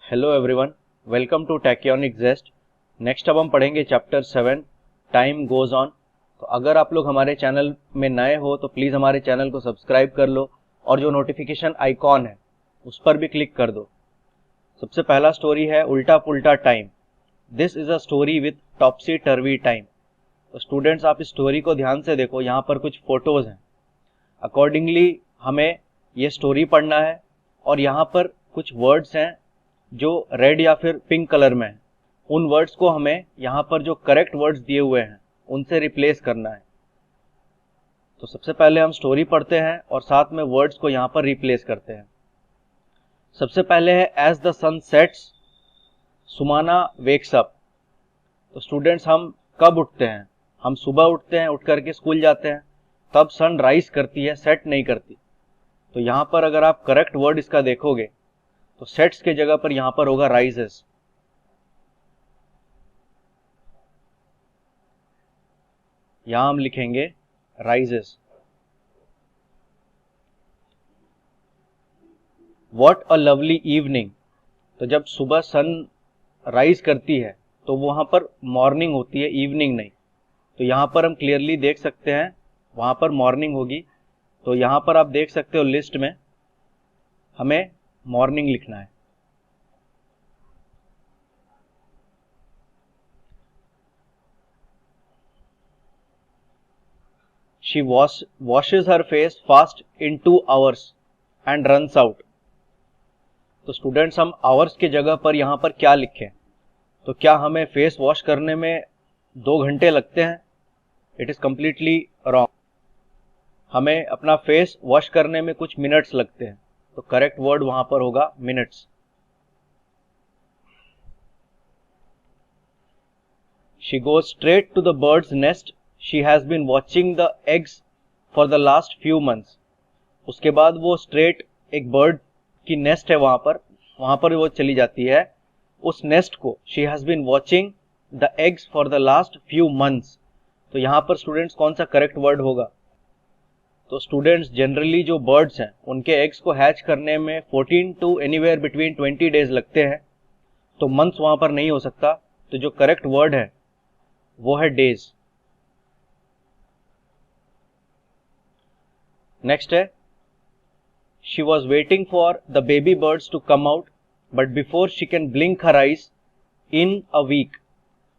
Hello everyone, welcome to Tachyonic Zest. Next अब हम पढ़ेंगे चैप्टर 7 टाइम गोज ऑन। तो अगर आप लोग हमारे चैनल में नए हो तो प्लीज़ हमारे चैनल को सब्सक्राइब कर लो और जो नोटिफिकेशन आइकॉन है उस पर भी क्लिक कर दो। सबसे पहला स्टोरी है उल्टा पुल्टा time. This is a story with टॉपसी टर्वी time. तो स्टूडेंट्स, आप इस स्टोरी को ध्यान से देखो, यहाँ पर कुछ फोटोज़ हैं। अकॉर्डिंगली हमें ये स्टोरी पढ़ना है और यहाँ पर कुछ वर्ड्स हैं जो रेड या फिर पिंक कलर में है। उन वर्ड्स को हमें यहाँ पर जो करेक्ट वर्ड्स दिए हुए हैं उनसे रिप्लेस करना है। तो सबसे पहले हम स्टोरी पढ़ते हैं और साथ में वर्ड्स को यहाँ पर रिप्लेस करते हैं। सबसे पहले है as the sun sets Sumana wakes up. तो स्टूडेंट्स, हम कब उठते हैं? हम सुबह उठते हैं, उठ करके स्कूल जाते हैं, तब सन राइज करती है, सेट नहीं करती। तो यहाँ पर अगर आप करेक्ट वर्ड इसका देखोगे तो सेट्स के जगह पर यहां पर होगा राइजेस। यहां हम लिखेंगे rises. What a lovely evening. तो जब सुबह सन राइज करती है तो वहां पर मॉर्निंग होती है, इवनिंग नहीं। तो यहां पर हम क्लियरली देख सकते हैं वहां पर मॉर्निंग होगी। तो यहां पर आप देख सकते हो लिस्ट में हमें मॉर्निंग लिखना है। She washes her face fast in 2 hours and runs out। तो स्टूडेंट्स, हम आवर्स की जगह पर यहाँ पर क्या लिखें? तो क्या हमें फेस वॉश करने में 2 घंटे लगते हैं? It is completely wrong. हमें अपना फेस वॉश करने में कुछ मिनट्स लगते हैं। तो करेक्ट वर्ड वहां पर होगा minutes. She goes straight to the bird's nest. She has been watching the eggs for the last few months। उसके बाद वो स्ट्रेट एक बर्ड की नेस्ट है वहां पर वो चली जाती है। उस नेस्ट को she has been watching the eggs for the last few months. तो यहां पर स्टूडेंट्स कौन सा करेक्ट वर्ड होगा? तो स्टूडेंट्स, जनरली जो बर्ड्स हैं उनके एग्स को हैच करने में 14 टू एनीवेयर बिटवीन 20 डेज लगते हैं। तो मंथ्स वहां पर नहीं हो सकता। तो जो करेक्ट वर्ड है वो है डेज। नेक्स्ट है She was waiting for the baby birds to come out, but before she can blink her eyes in a week।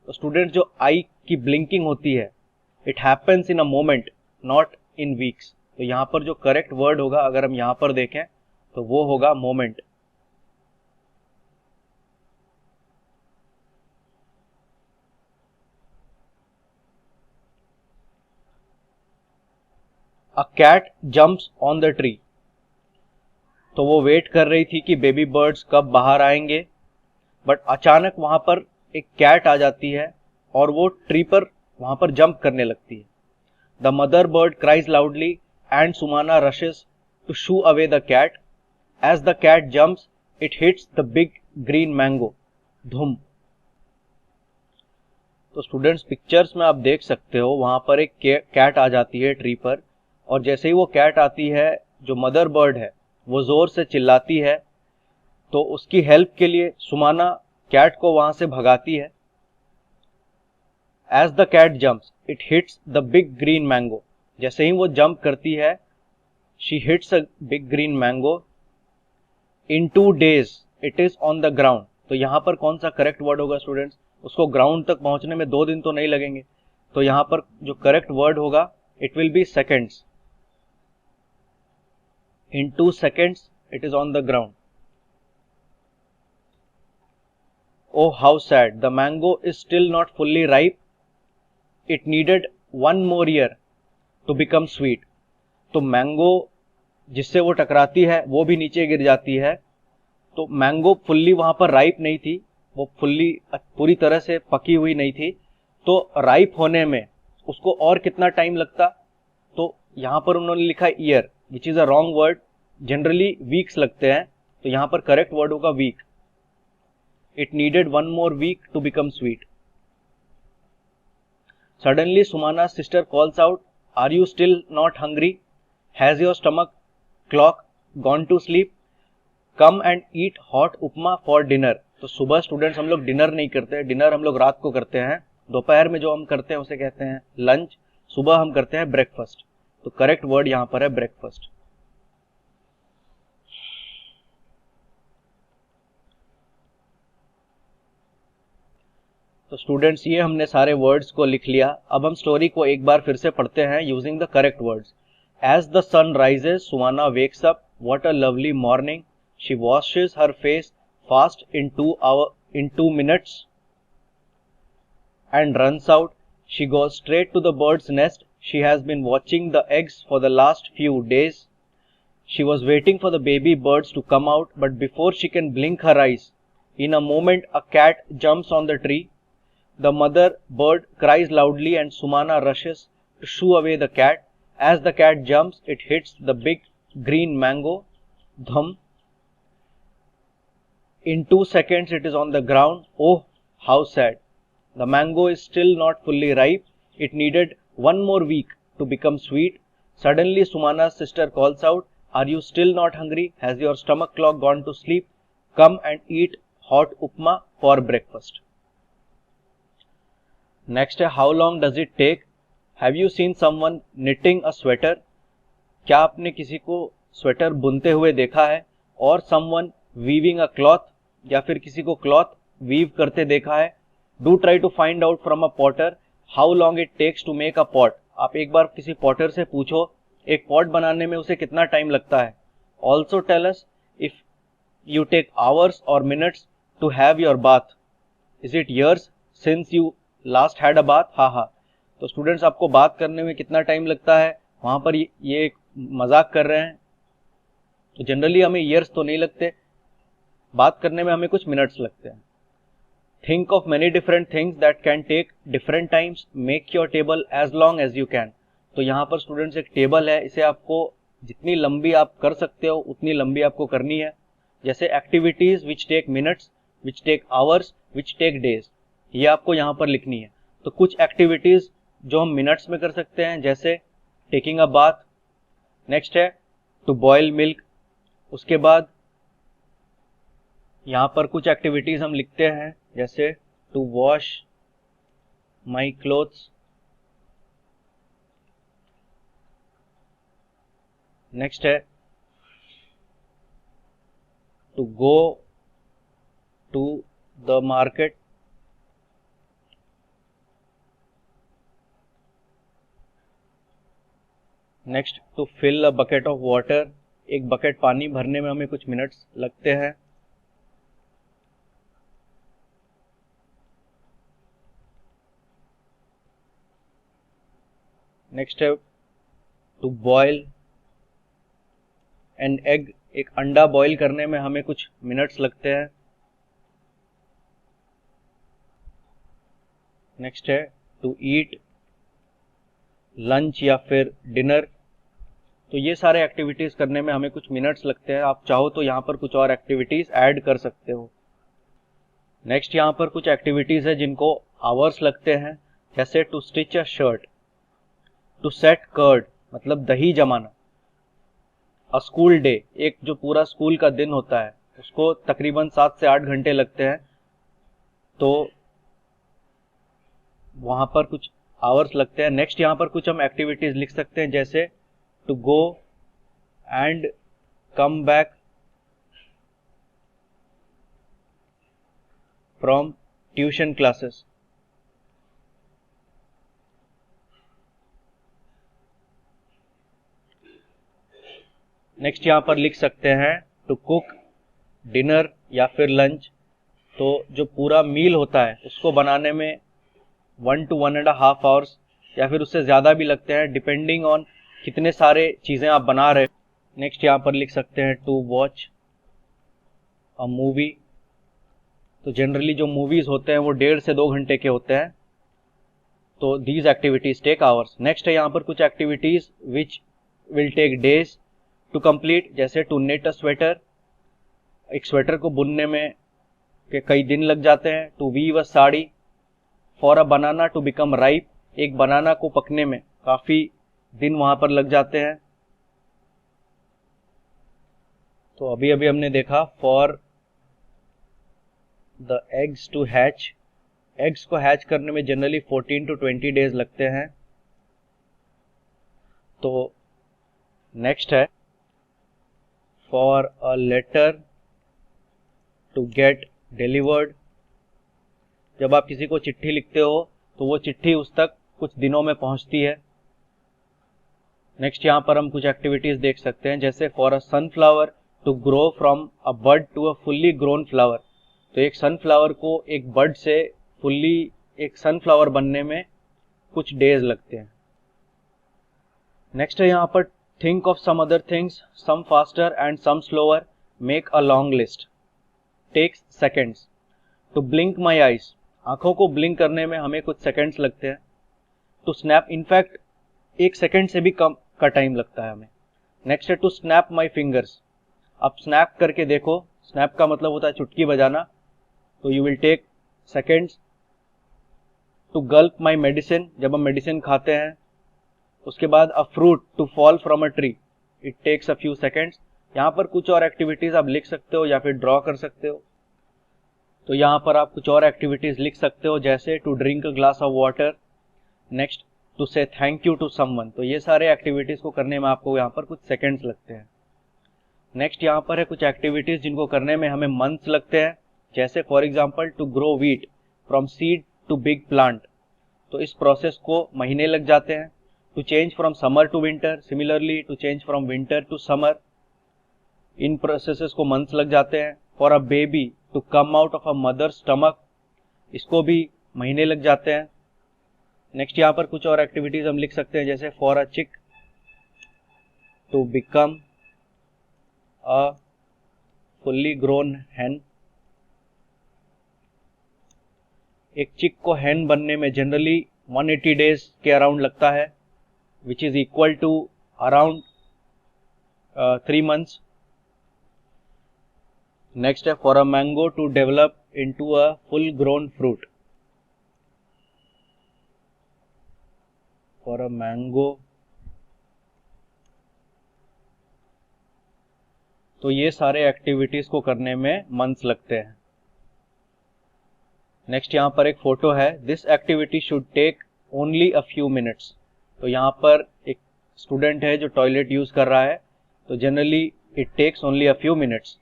तो स्टूडेंट, जो आई की ब्लिंकिंग होती है it happens in a moment, not in weeks. तो यहां पर जो करेक्ट वर्ड होगा अगर हम यहां पर देखें तो वो होगा moment. A cat jumps on the tree. तो वो वेट कर रही थी कि बेबी बर्ड्स कब बाहर आएंगे, बट अचानक वहां पर एक कैट आ जाती है और वो ट्री पर वहां पर जंप करने लगती है। The mother bird cries loudly and Sumana rushes to shoo away the cat. As the cat jumps it hits the big green mango. धूम। तो स्टूडेंट्स, पिक्चर्स में आप देख सकते हो वहां पर एक कैट आ जाती है ट्री पर, और जैसे ही वो कैट आती है जो मदर बर्ड है वो जोर से चिल्लाती है। तो उसकी हेल्प के लिए सुमाना कैट को वहां से भगाती है। As the cat jumps it hits the big green mango. जैसे ही वो जंप करती है she hits a big green mango. In 2 days it is on the ground. तो यहां पर कौन सा करेक्ट वर्ड होगा स्टूडेंट्स? उसको ग्राउंड तक पहुंचने में 2 दिन तो नहीं लगेंगे। तो यहां पर जो करेक्ट वर्ड होगा it will be seconds. In 2 seconds it is on the ground। Oh how sad, the mango is still not fully ripe, it needed 1 more year to become sweet। तो मैंगो जिससे वो टकराती है वो भी नीचे गिर जाती है। तो मैंगो फुल्ली वहां पर राइप नहीं थी, वो फुल्ली पूरी तरह से पकी हुई नहीं थी। तो राइप होने में उसको और कितना टाइम लगता? तो यहां पर उन्होंने लिखा year, which is a wrong word. Generally weeks लगते हैं। तो यहां पर करेक्ट वर्ड होगा week. It needed 1 more week to become sweet। Suddenly Sumana's sister calls out, are you still not hungry? Has your stomach clock gone to sleep? Come and eat hot upma for dinner. तो सुबह students हम लोग dinner नहीं करते हैं, dinner हम लोग रात को करते हैं। दोपहर में जो हम करते हैं उसे कहते हैं लंच, सुबह हम करते हैं ब्रेकफास्ट। तो करेक्ट वर्ड यहां पर है ब्रेकफास्ट। तो स्टूडेंट्स ये हमने सारे वर्ड्स को लिख लिया। अब हम स्टोरी को एक बार फिर से पढ़ते हैं using the correct words. As the sun rises Suvana wakes up, what a lovely morning, she washes her face fast in 2 minutes and runs out. She goes straight to the bird's nest. She has been watching the eggs for the last few days. She was waiting for the baby birds to come out, but before she can blink her eyes, in a moment a cat jumps on the tree. The mother bird cries loudly and Sumana rushes to shoo away the cat. As the cat jumps, it hits the big green mango. Dhum. In 2 seconds it is on the ground. Oh, how sad. The mango is still not fully ripe. It needed 1 more week to become sweet. Suddenly Sumana's sister calls out, are you still not hungry? Has your stomach clock gone to sleep? Come and eat hot upma for breakfast. Next है how long does it take? Have you seen someone knitting a sweater? क्या आपने किसी को sweater बुनते हुए देखा है? और someone weaving a cloth, या फिर किसी को cloth weave करते देखा है? Do try to find out from a potter how long it takes to make a pot. आप एक बार किसी पॉटर से पूछो एक पॉट बनाने में उसे कितना टाइम लगता है. Also tell us if you take hours or minutes to have your bath. Is it years since you last had a bath? हाँ हाँ. तो स्टूडेंट्स आपको बात करने में कितना टाइम लगता है, वहां पर ये मजाक कर रहे हैं. तो जनरली हमें ईयर्स तो नहीं लगते, बात करने में हमें कुछ मिनट्स लगते हैं. Think of many different things that can take different times. Make your table as long as you can. तो यहाँ पर स्टूडेंट्स एक टेबल है, इसे आपको जितनी लंबी आप कर सकते हो उतनी लंबी आपको करनी है. जैसे activities which take minutes, which take hours, which take days, ये आपको यहाँ पर लिखनी है. तो कुछ एक्टिविटीज जो हम मिनट्स में कर सकते हैं जैसे टेकिंग अ बाथ. नेक्स्ट है टू बॉयल मिल्क. उसके बाद यहाँ पर कुछ एक्टिविटीज हम लिखते हैं जैसे to wash my clothes. Next है to go to the market. Next to fill a bucket of water. एक बकेट पानी भरने में हमें कुछ मिनट्स लगते हैं. नेक्स्ट है टू बॉयल एन एग. एक अंडा बॉईल करने में हमें कुछ मिनट्स लगते हैं. नेक्स्ट है टू ईट लंच या फिर डिनर. तो ये सारे एक्टिविटीज करने में हमें कुछ मिनट्स लगते हैं. आप चाहो तो यहाँ पर कुछ और एक्टिविटीज ऐड कर सकते हो. नेक्स्ट यहाँ पर कुछ एक्टिविटीज है जिनको आवर्स लगते हैं जैसे to stitch a shirt, to set curd मतलब दही जमाना. अ स्कूल डे, एक जो पूरा स्कूल का दिन होता है उसको तकरीबन 7 से 8 घंटे लगते हैं. तो वहां पर कुछ आवर्स लगते हैं. नेक्स्ट यहाँ पर कुछ हम एक्टिविटीज लिख सकते हैं जैसे to go and come back from tuition classes. Next यहाँ पर लिख सकते हैं टू कुक डिनर या फिर लंच. तो जो पूरा मील होता है उसको बनाने में 1 to 1.5 आवर्स या फिर उससे ज़्यादा भी लगते हैं डिपेंडिंग ऑन कितने सारे चीज़ें आप बना रहे. नेक्स्ट यहाँ पर लिख सकते हैं टू वॉच अ मूवी. तो जनरली जो मूवीज़ होते हैं वो 1.5 से 2 घंटे के होते हैं. तो these activities take hours. Next है यहाँ पर कुछ activities which will take days to complete जैसे टू नेट अ स्वेटर. एक स्वेटर को बुनने में के कई दिन लग जाते हैं. To weave a sari. For a banana to become ripe. एक बनाना को पकने में काफ़ी दिन वहाँ पर लग जाते हैं. तो अभी अभी हमने देखा for the eggs to hatch, eggs को हैच करने में जनरली 14 to 20 डेज लगते हैं। तो नेक्स्ट है for a letter to get delivered, जब आप किसी को चिट्ठी लिखते हो तो वो चिट्ठी उस तक कुछ दिनों में पहुंचती है। नेक्स्ट यहाँ पर हम कुछ एक्टिविटीज देख सकते हैं, जैसे for a sunflower to grow from a bud to a fully grown flower, तो एक सनफ्लावर को एक बड से फुल्ली एक सनफ्लावर बनने में कुछ डेज लगते हैं। नेक्स्ट है यहाँ पर think of some other things, some faster and some slower, make a long list, takes seconds. To blink my eyes, आंखों को ब्लिंक करने में हमें कुछ सेकेंड्स लगते हैं। टू स्नैप, इनफैक्ट 1 सेकेंड से भी कम का टाइम लगता है हमें। नेक्स्ट है टू स्नैप माई फिंगर्स, आप स्नैप करके देखो, स्नैप का मतलब होता है चुटकी बजाना, तो you will take seconds. To gulp my medicine, जब हम मेडिसिन खाते हैं। उसके बाद a fruit to fall from a tree, it takes a few seconds. यहाँ पर कुछ और एक्टिविटीज आप लिख सकते हो या फिर ड्रॉ कर सकते हो। तो यहाँ पर आप कुछ और एक्टिविटीज लिख सकते हो, जैसे to drink a glass of water, next to say thank you to someone. तो ये सारे एक्टिविटीज को करने में आपको यहाँ पर कुछ सेकेंड्स लगते हैं। नेक्स्ट यहाँ पर है कुछ एक्टिविटीज जिनको करने में हमें मंथ्स लगते हैं, जैसे for example to grow wheat from seed to big plant, तो इस प्रोसेस को महीने लग जाते हैं। To change from summer to winter, similarly to change from winter to summer, इन प्रोसेसेस को मंथ्स लग जाते हैं। For a baby to come out of a mother stomach, इसको भी महीने लग जाते हैं। नेक्स्ट यहाँ पर कुछ और एक्टिविटीज हम लिख सकते हैं, जैसे for a chick to become a fully grown hen, एक चिक को हैन बनने में जनरली 180 डेज के अराउंड लगता है, which is equal to around 3 months। Next है for a mango to develop into a full grown fruit, for a mango, तो ये सारे एक्टिविटीज को करने में मंथ्स लगते हैं। नेक्स्ट यहाँ पर एक फोटो है, this activity should take only a few minutes, तो यहाँ पर एक स्टूडेंट है जो टॉयलेट यूज कर रहा है, तो generally it takes only a few minutes.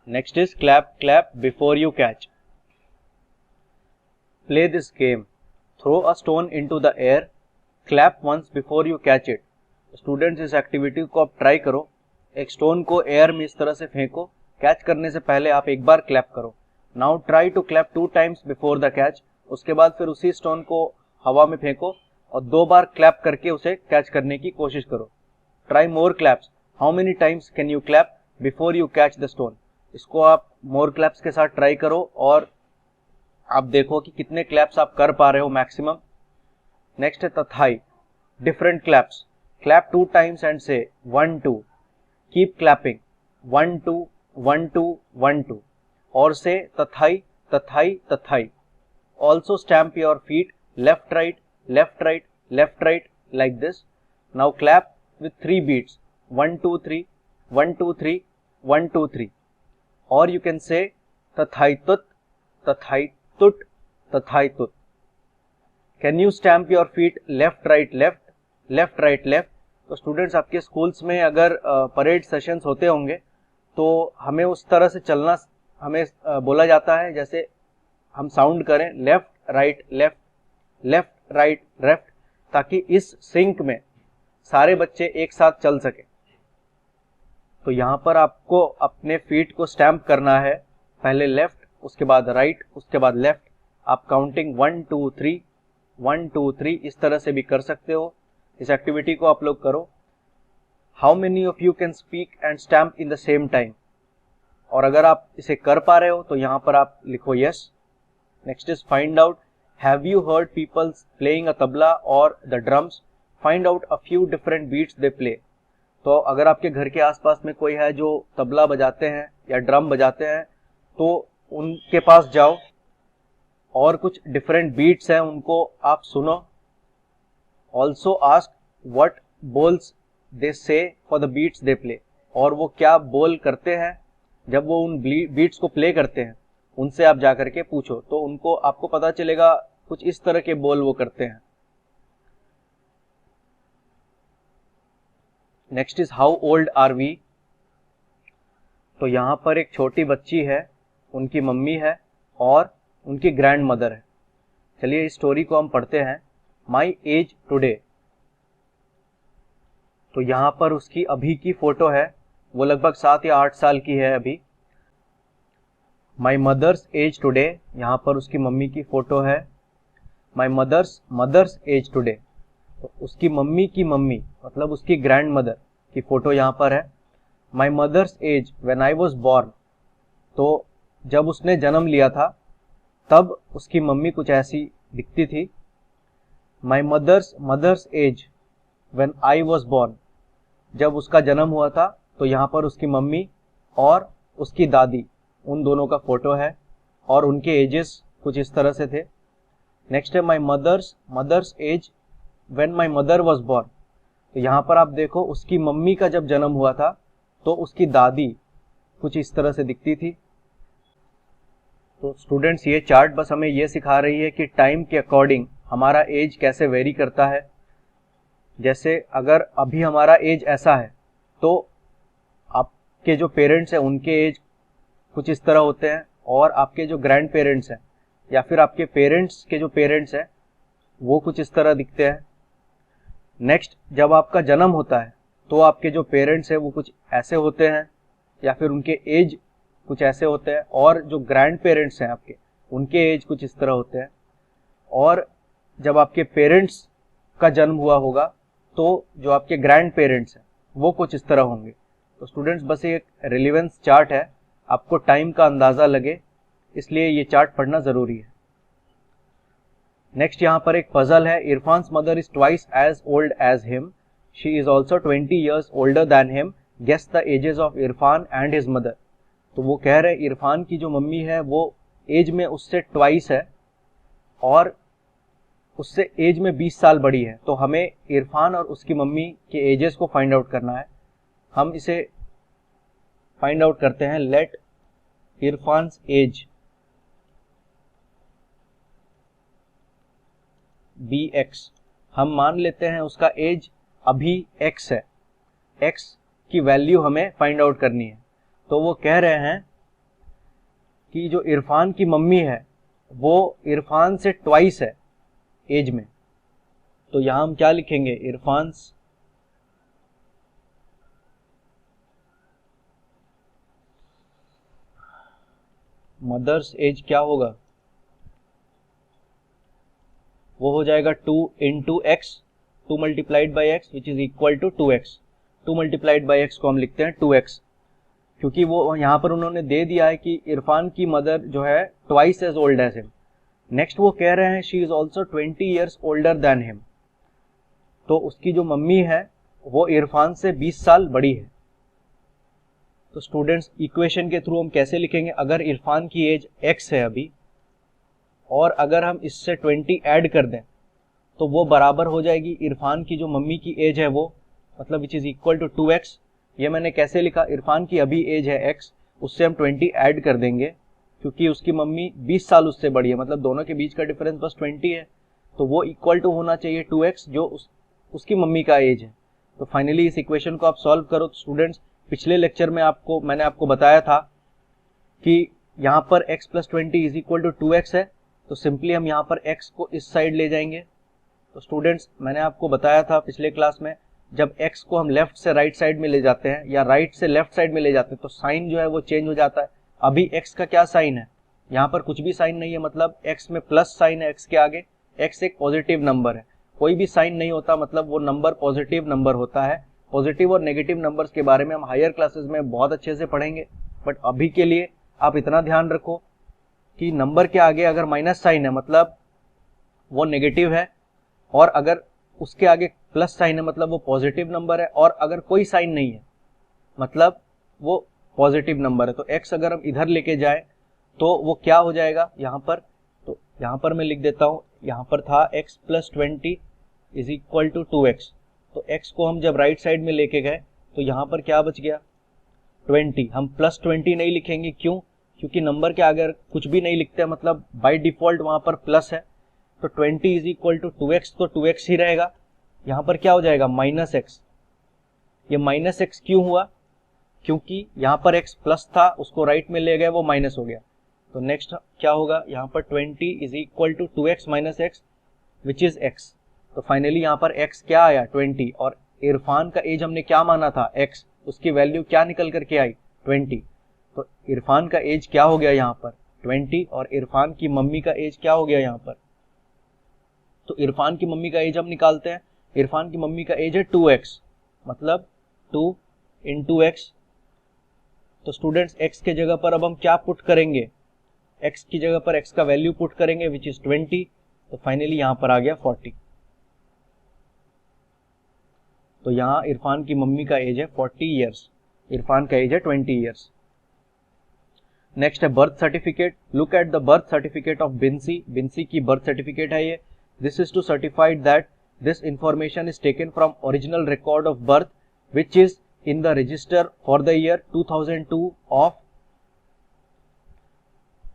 Next is clap clap before you catch, play this game, throw a stone into the air, clap once before you catch it. Students इस activity को आप try करो, एक stone को air में इस तरह से फेंको, कैच करने से पहले आप एक बार क्लैप करो। Now try to clap 2 times before the catch, उसके बाद फिर उसी स्टोन को हवा में फेंको और 2 बार क्लैप करके उसे कैच करने की कोशिश करो। Try more claps, how many times can you clap before you catch the stone, इसको आप मोर क्लैप्स के साथ ट्राई करो और आप देखो कि कितने क्लैप्स आप कर पा रहे हो मैक्सिमम। नेक्स्ट है तथाई, different claps, clap 2 times and से 1 2, कीप क्लैपिंग 1 2 1 2 1 2, और से तथाई तथाई तथाई। Also stamp your feet left right left right left right like this. Now clap with 3 beats 1 2 3 1 2 3 1 2 3, और यू कैन से तथाई तुत तथाई तुट तथाई तुत। Can you stamp your feet left right left left right left. तो स्टूडेंट्स आपके स्कूल्स में अगर परेड सेशंस होते होंगे तो हमें उस तरह से चलना हमें बोला जाता है, जैसे हम साउंड करें left right left left right left, ताकि इस सिंक में सारे बच्चे एक साथ चल सके। तो यहाँ पर आपको अपने फीट को स्टैम्प करना है, पहले लेफ्ट उसके बाद राइट उसके बाद लेफ्ट, आप काउंटिंग 1 2 3 1 2 3 इस तरह से भी कर सकते हो। इस एक्टिविटी को आप लोग करो। How many of you can speak and stamp in the same time, और अगर आप इसे कर पा रहे हो तो यहाँ पर आप लिखो yes. Next is find out, have you heard people playing a tabla और the drums, find out a few different beats they play. तो अगर आपके घर के आसपास में कोई है जो तबला बजाते हैं या ड्रम बजाते हैं तो उनके पास जाओ और कुछ डिफरेंट बीट्स हैं उनको आप सुनो। Also ask what bols they say for the beats they play, और वो क्या बोल करते हैं जब वो उन बीट्स को प्ले करते हैं, उनसे आप जा करके पूछो, तो उनको आपको पता चलेगा कुछ इस तरह के बोल वो करते हैं। Next is how old are we. तो यहाँ पर एक छोटी बच्ची है, उनकी मम्मी है और उनकी ग्रैंड मदर है। चलिए इस स्टोरी को हम पढ़ते हैं। My age today. तो यहाँ पर उसकी अभी की फोटो है, वो लगभग 7 या 8 साल की है अभी। माई मदर्स एज टुडे, यहाँ पर उसकी मम्मी की फोटो है। माई मदर्स एज टुडे, तो उसकी मम्मी की मम्मी मतलब उसकी ग्रैंड मदर की फोटो यहाँ पर है। My mother's age when I was born, तो जब उसने जन्म लिया था तब उसकी मम्मी कुछ ऐसी दिखती थी। My mother's age when I was born, जब उसका जन्म हुआ था तो यहाँ पर उसकी मम्मी और उसकी दादी, उन दोनों का फोटो है और उनके एजेस कुछ इस तरह से थे। नेक्स्ट है my mother's age when my mother was born. तो यहाँ पर आप देखो उसकी मम्मी का जब जन्म हुआ था तो उसकी दादी कुछ इस तरह से दिखती थी। तो स्टूडेंट्स ये चार्ट बस हमें ये सिखा रही है कि टाइम के अकॉर्डिंग हमारा एज कैसे वेरी करता है। जैसे अगर अभी हमारा एज ऐसा है तो आपके जो पेरेंट्स हैं उनके एज कुछ इस तरह होते हैं, और आपके जो ग्रैंड पेरेंट्स हैं या फिर आपके पेरेंट्स के जो पेरेंट्स हैं वो कुछ इस तरह दिखते हैं। नेक्स्ट, जब आपका जन्म होता है तो आपके जो पेरेंट्स हैं वो कुछ ऐसे होते हैं या फिर उनके एज कुछ ऐसे होते हैं, और जो ग्रैंड पेरेंट्स हैं आपके उनके एज कुछ इस तरह होते हैं। और जब आपके पेरेंट्स का जन्म हुआ होगा तो जो आपके ग्रैंड पेरेंट्स हैं वो कुछ इस तरह होंगे। तो स्टूडेंट्स बस ये एक रिलेवेंस चार्ट है, आपको टाइम का अंदाज़ा लगे इसलिए ये चार्ट पढ़ना ज़रूरी है। नेक्स्ट यहाँ पर एक पजल है। Irfan's mother is twice as old as him, she is also 20 years older than him, guess the ages of Irfan and his mother. तो वो कह रहे हैं इरफान की जो मम्मी है वो एज में उससे ट्वाइस है और उससे एज में 20 साल बड़ी है। तो हमें इरफान और उसकी मम्मी के एजेस को फाइंड आउट करना है। हम इसे फाइंड आउट करते हैं। Let Irfan's age be x. हम मान लेते हैं उसका एज अभी x है, x की वैल्यू हमें फाइंड आउट करनी है। तो वो कह रहे हैं कि जो इरफान की मम्मी है वो इरफान से ट्वाइस है एज में। तो यहां हम क्या लिखेंगे, इरफान्स मदर्स एज क्या होगा, वो हो जाएगा 2 into x, 2 multiplied by x which is equal to 2x। 2 multiplied by x को हम लिखते हैं 2x, क्योंकि वो यहाँ पर उन्होंने दे दिया है कि इरफान की मदर जो है twice as old as him. Next वो कह रहे हैं she is also 20 years older than him. तो उसकी जो मम्मी है वो इरफान से 20 साल बड़ी है। तो स्टूडेंट्स इक्वेशन के थ्रू हम कैसे लिखेंगे, अगर इरफान की एज x है अभी और अगर हम इससे 20 ऐड कर दें तो वो बराबर हो जाएगी इरफान की जो मम्मी की एज है वो, मतलब विच इज इक्वल टू 2x। ये मैंने कैसे लिखा, इरफान की अभी एज है x, उससे हम 20 ऐड कर देंगे क्योंकि उसकी मम्मी 20 साल उससे बड़ी है, मतलब दोनों के बीच का डिफरेंस बस 20 है। तो वो इक्वल टू होना चाहिए 2x जो उसकी मम्मी का एज है। तो फाइनली इस इक्वेशन को आप सॉल्व करो। तो स्टूडेंट्स पिछले लेक्चर में मैंने आपको बताया था कि यहाँ पर x plus 20 is equal to 2x है, तो सिंपली हम यहाँ पर x को इस साइड ले जाएंगे। तो स्टूडेंट्स मैंने आपको बताया था पिछले क्लास में, जब x को हम लेफ्ट से राइट साइड में ले जाते हैं या राइट से लेफ्ट साइड में ले जाते हैं तो साइन जो है वो चेंज हो जाता है। अभी x का क्या साइन है, यहाँ पर कुछ भी साइन नहीं है, मतलब x में प्लस साइन है x के आगे। x एक पॉजिटिव नंबर है, कोई भी साइन नहीं होता मतलब वो नंबर पॉजिटिव नंबर होता है। पॉजिटिव और नेगेटिव नंबर्स के बारे में हम हायर क्लासेस में बहुत अच्छे से पढ़ेंगे, बट अभी के लिए आप इतना ध्यान रखो कि नंबर के आगे अगर माइनस साइन है मतलब वो नेगेटिव है, और अगर उसके आगे प्लस साइन है मतलब वो पॉजिटिव नंबर है, और अगर कोई साइन नहीं है मतलब वो पॉजिटिव नंबर है। तो x अगर हम इधर लेके जाए तो वो क्या हो जाएगा यहाँ पर, तो यहाँ पर मैं लिख देता हूँ, यहाँ पर था x plus 20 is equal to 2x। तो x को हम जब राइट साइड में लेके गए तो यहाँ पर क्या बच गया, 20, हम +20 नहीं लिखेंगे, क्यों? क्योंकि नंबर के अगर कुछ भी नहीं लिखते मतलब बाय डिफॉल्ट वहां पर प्लस है, तो 20 इज इक्वल टू 2x, तो 2x ही रहेगा। यहां पर क्या हो जाएगा? -x। ये -x क्यों हुआ? क्योंकि यहां पर x प्लस था, उसको राइट में ले गए, वो माइनस हो गया। तो नेक्स्ट क्या होगा? यहाँ पर 20 is equal to 2x - x which is x। तो फाइनली यहाँ पर x क्या आया? 20। और इरफान का एज हमने क्या माना था? x। उसकी वैल्यू क्या निकल करके आई? 20। तो इरफान का एज क्या हो गया यहाँ पर? 20। और इरफान की मम्मी का एज क्या हो गया यहाँ पर? तो इरफान की मम्मी का एज हम निकालते हैं। इरफान की मम्मी का एज है 2x, मतलब 2 × x। तो स्टूडेंट्स x के जगह पर अब हम क्या पुट करेंगे? x की जगह पर x का वैल्यू पुट करेंगे विच इज 20। तो फाइनली यहां पर आ गया 40। तो यहां इरफान की मम्मी का एज है 40 ईयर्स, इरफान का एज है 20 ईयर्स। नेक्स्ट है birth certificate. Look at the birth certificate of Binsy. Binsy की बर्थ सर्टिफिकेट है ये। This is to certified that this information is taken from original record of birth which is in the register for the year 2002 of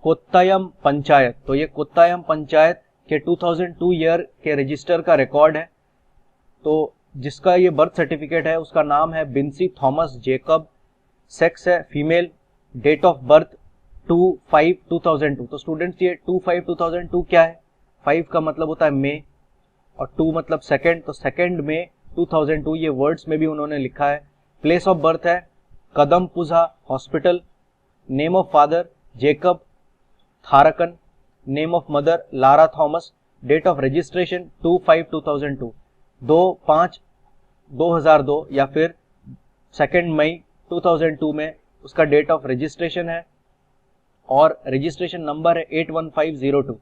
Kottayam panchayat. तो ये कोत्तायम पंचायत के 2002 year के register का record है। तो जिसका ये बर्थ सर्टिफिकेट है उसका नाम है बिंसी थॉमस जेकब, सेक्स है फीमेल, डेट ऑफ बर्थ 2/5/2002। तो स्टूडेंट्स ये 2/5/2002 क्या है? 5 का मतलब होता है मे और 2 मतलब सेकेंड, तो सेकेंड में 2002 ये वर्ड्स में भी उन्होंने लिखा है। प्लेस ऑफ बर्थ है Kadampuzha hospital, name of father Jacob Tharakan, name of mother Lara Thomas, date of registration 2/5/2002, 2/5/2002 या फिर 2 मई 2002 में उसका डेट ऑफ रजिस्ट्रेशन है और रजिस्ट्रेशन नंबर है 81502।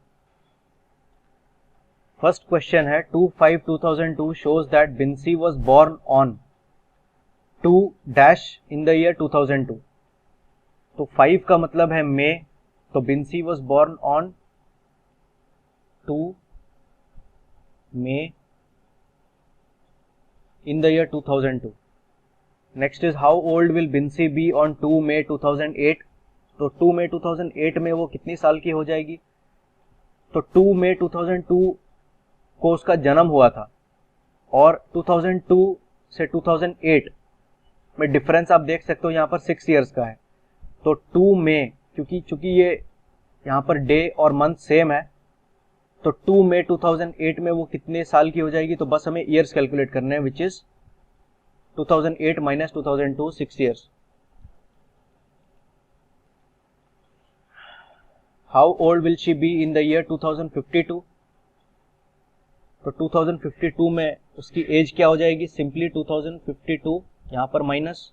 फर्स्ट क्वेश्चन है 2/5/2002 shows that Binsi was born on 2 dash in the year 2002। तो 5 का मतलब है मे, तो Binsy was born on 2 May in the year 2002। Next is how old will Binsy be on 2 May 2008। तो 2 मे 2008 में वो कितनी साल की हो जाएगी? तो 2 मे 2002 को उसका जन्म हुआ था और 2002 से 2008 में डिफरेंस आप देख सकते हो, यहाँ पर 6 इयर्स का है। तो 2 मे चूंकि ये यहाँ पर डे और मंथ सेम है, तो 2 मई 2008 में वो कितने साल की हो जाएगी? तो बस हमें ईयर्स कैलकुलेट करने हैं which is 2008 - 2002, 6 years. How old will she be in the year 2052? तो 2052 में उसकी एज क्या हो जाएगी? सिंपली 2052 यहाँ पर minus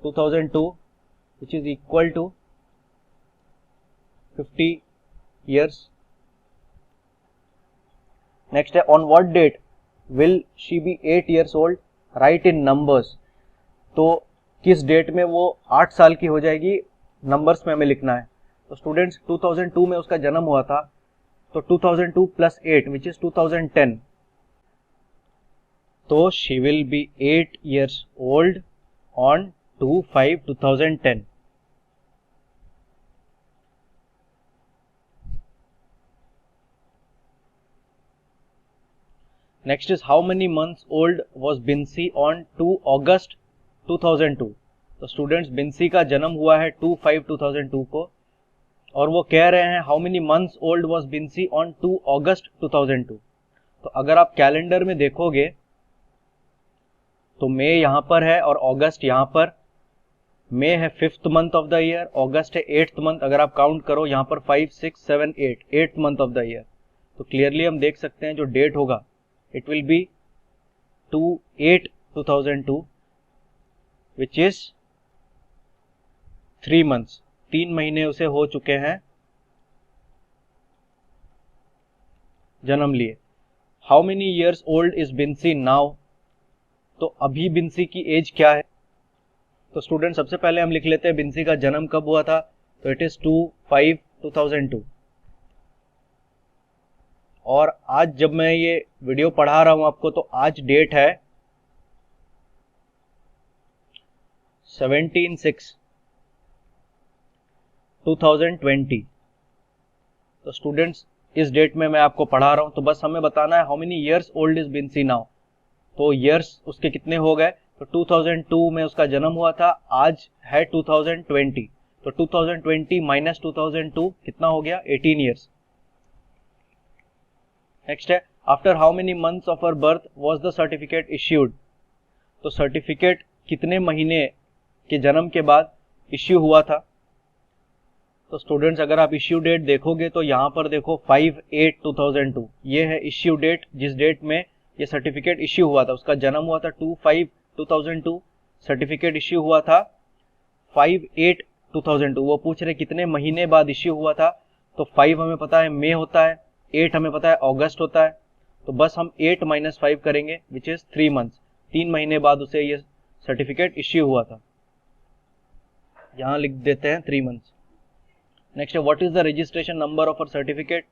2002 which is equal to 50 years. Next है on what date will she be 8 years old? Write in numbers. तो किस डेट में वो 8 साल की हो जाएगी, नंबर्स में हमें लिखना है। तो स्टूडेंट्स 2002 में उसका जन्म हुआ था, तो 2002 + 8 विच इज 2010। तो she will be 8 years old on 2/5/2010। Next is how many months old was Binsi on 2 August 2002? तो स्टूडेंट्स बिंसी का जन्म हुआ है 2/5/2002 को और वो कह रहे हैं how many months old was Binsy on 2 August 2002। तो अगर आप कैलेंडर में देखोगे तो मई यहाँ पर है और अगस्त यहाँ पर। मई है 5th month of the year, अगस्त है 8th मंथ। अगर आप काउंट करो यहाँ पर 5, 6, 7, 8th month of the year. तो क्लियरली हम देख सकते हैं जो डेट होगा it will be 2/8/2002 which is 3 months। 3 महीने उसे हो चुके हैं जन्म लिए। How many years old is Binsy now? तो अभी बिंसी की एज क्या है? तो स्टूडेंट सबसे पहले हम लिख लेते हैं बिंसी का जन्म कब हुआ था। तो इट इज 2/5/2002 और आज जब मैं ये वीडियो पढ़ा रहा हूं आपको तो आज डेट है 17/6/2020। तो स्टूडेंट्स इस डेट में मैं आपको पढ़ा रहा हूं, तो बस हमें बताना है how many years old is Binsy now. तो ईयर्स उसके कितने हो गए, तो 2002 में उसका जन्म हुआ था, आज है 2020, तो 2020 माइनस 2002 कितना हो गया, 18 ईयर्स। नेक्स्ट है, after how many months of her birth was the certificate issued. तो सर्टिफिकेट कितने महीने के जन्म के बाद इश्यू हुआ था। तो स्टूडेंट्स अगर आप इश्यू डेट देखोगे तो यहाँ पर देखो 5/8/2002, ये है इश्यू डेट, जिस डेट में ये सर्टिफिकेट इश्यू हुआ था। उसका जन्म हुआ था 2/5/2002, सर्टिफिकेट इश्यू हुआ था 5/8/2002। वो पूछ रहे कितने महीने बाद इश्यू हुआ था, तो 5 हमें पता है मई होता है, 8 हमें पता है अगस्त होता है, तो बस हम 8 - 5 करेंगे विच इज 3 मंथ्स। 3 महीने बाद उसे ये सर्टिफिकेट इश्यू हुआ था, यहाँ लिख देते हैं 3 मंथ्स। नेक्स्ट है, what is the registration number of a certificate.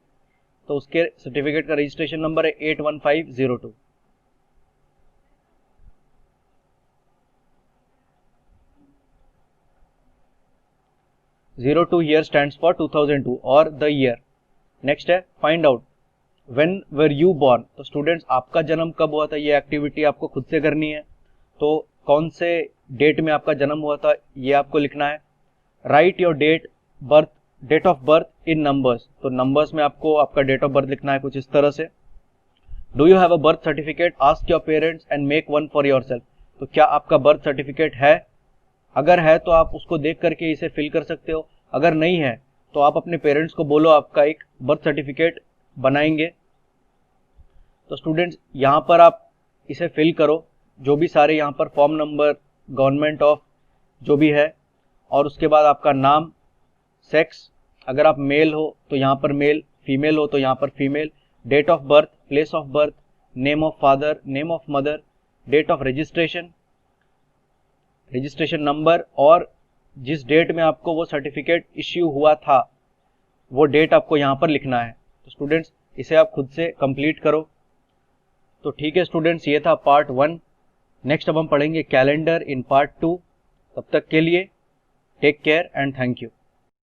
तो उसके सर्टिफिकेट का रजिस्ट्रेशन नंबर है 81502। (02) here stands for 2002 और द ईयर। नेक्स्ट है, find out when were you born. तो स्टूडेंट्स आपका जन्म कब हुआ था, ये एक्टिविटी आपको खुद से करनी है। तो कौन से डेट में आपका जन्म हुआ था ये आपको लिखना है। Write your date of birth in numbers. तो नंबर्स में आपको आपका डेट ऑफ बर्थ लिखना है कुछ इस तरह से। Do you have a birth certificate, ask your parents and make one for yourself. तो क्या आपका बर्थ सर्टिफिकेट है, अगर है तो आप उसको देख करके इसे फिल कर सकते हो, अगर नहीं है तो आप अपने पेरेंट्स को बोलो आपका एक बर्थ सर्टिफिकेट बनाएंगे। तो स्टूडेंट्स यहाँ पर आप इसे फिल करो, जो भी सारे यहाँ पर फॉर्म नंबर, गवर्नमेंट ऑफ जो भी है, और उसके बाद आपका नाम, सेक्स, अगर आप मेल हो तो यहाँ पर मेल, फीमेल हो तो यहाँ पर female, date of birth, place of birth, name of father, name of mother, date of registration, registration number, और जिस डेट में आपको वो सर्टिफिकेट इश्यू हुआ था वो डेट आपको यहाँ पर लिखना है। तो स्टूडेंट्स इसे आप खुद से कंप्लीट करो। तो ठीक है स्टूडेंट्स, ये था पार्ट 1। नेक्स्ट अब हम पढ़ेंगे कैलेंडर इन पार्ट 2। तब तक के लिए take care and thank you.